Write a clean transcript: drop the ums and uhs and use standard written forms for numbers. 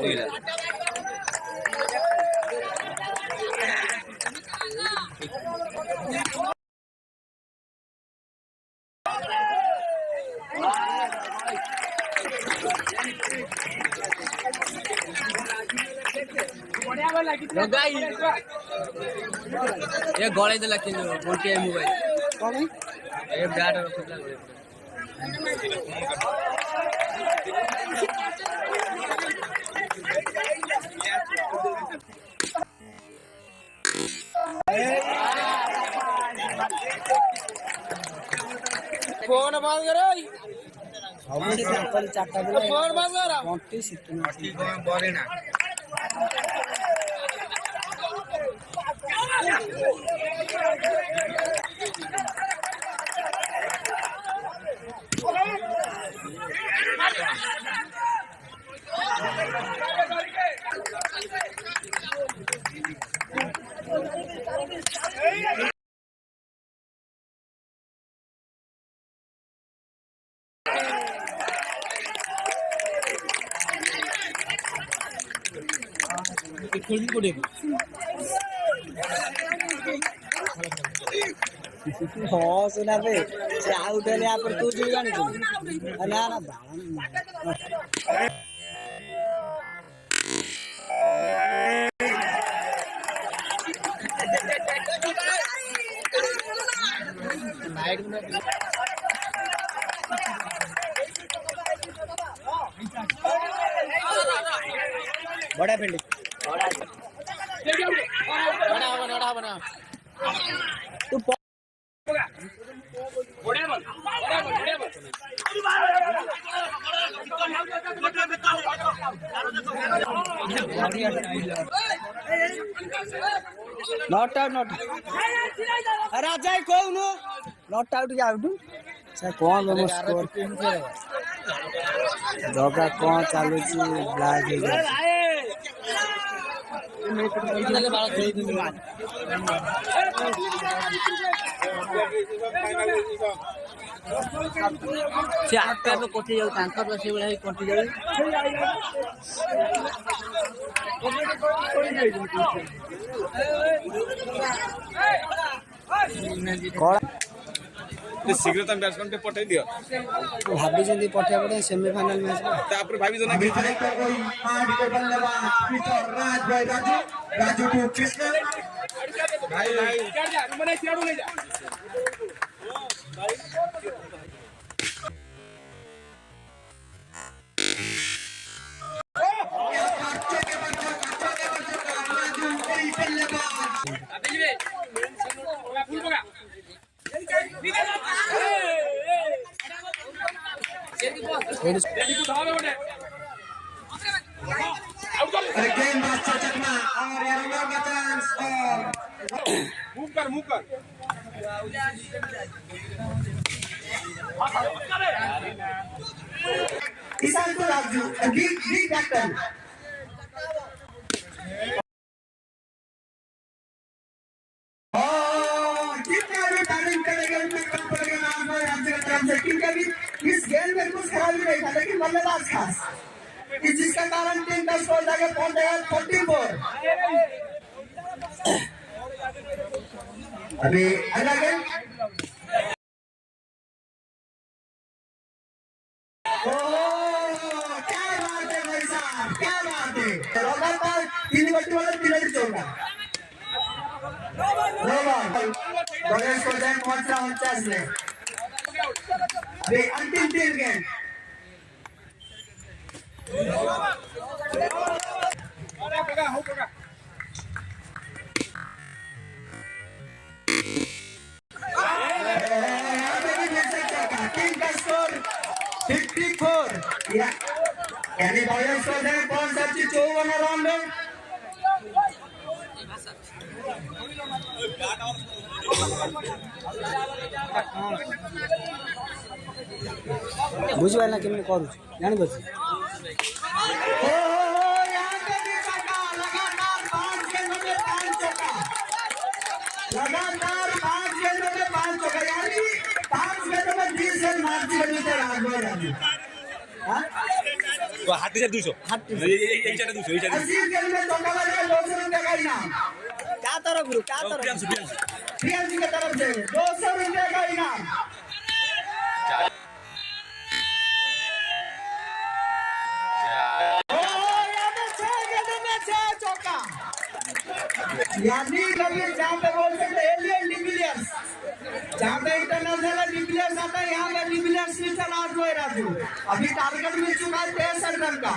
ये गड़े देला कि गोटे मोबाइल कौन ये बैट रखला फोन बंद करो हमसे चार चारटा बोला फोन बंद करो 29 ठीक है बोले ना खेल को देखो हाँ सुना बे आउट है यहाँ पर तू जो जाने तू ना ना नाइट में बड़ा फील्ड बना तू नॉट आउट अरे अजय कौन नॉट आउट या आउट से कौन नो स्कोर दोगा कौन चालू छी ब्लैक हो जाए से आप में कोठी जाऊ तांकर से बड़ा ही कोठी जाऊ शीघ्र तुम बैट्समैन पे पठाई दियो भाभी जल्दी पठा पड़े सेमीफाइनल मैच में तापर भाभी जना के राजू टू कृष्ण भाई मने सियाड़ू ले जा Again, Master Chakma, और यार का चांस और मूव कर ईशान को राजू गिग कैप्टन और कितना भी टाइमिंग करेगा उनमें कम पड़ेगा नाम है राज्य का तरफ से टीम का भी इस गेम में कुछ खराबी नहीं था लेकिन बल्लेबाज खास जिसका कारण टीम का स्कोर जाके पहुंच गया 44 अभी अगला गेम क्या बात है भाई साहब क्या बात है लगातार 3 बट्टी वाला 3 रन छोड़ा गणेश को जाए पहुंच रहा 49 में वे अंतिम 3 गेम टीम का स्कोर 54 यानी बॉलर स्कोर है 54 रन में बुझवा ना केमने करू जान बस लगातार 5 गेंदों में 5 चौका यानी 5 गेंदों में 20 रन मार्जिन बनी थे राजभर तो हाथ 38 200 এই চাটা 200 এই চাটা इस गेम में चौका लगा 200 रुपये का इनाम क्या तरफ गुरु क्या तरफ प्रियांशु प्रियांशु की तरफ से 200 रुपये का इनाम चौका यानी कभी जहाँ पे बोल सकते एलियन डिविलियर्स जहाँ पे इंटरनेशनल डिविलियर्स आता है यहाँ पे डिविलियर्स भी चला राजू अभी टारगेट मिल चुका है 63 रन का।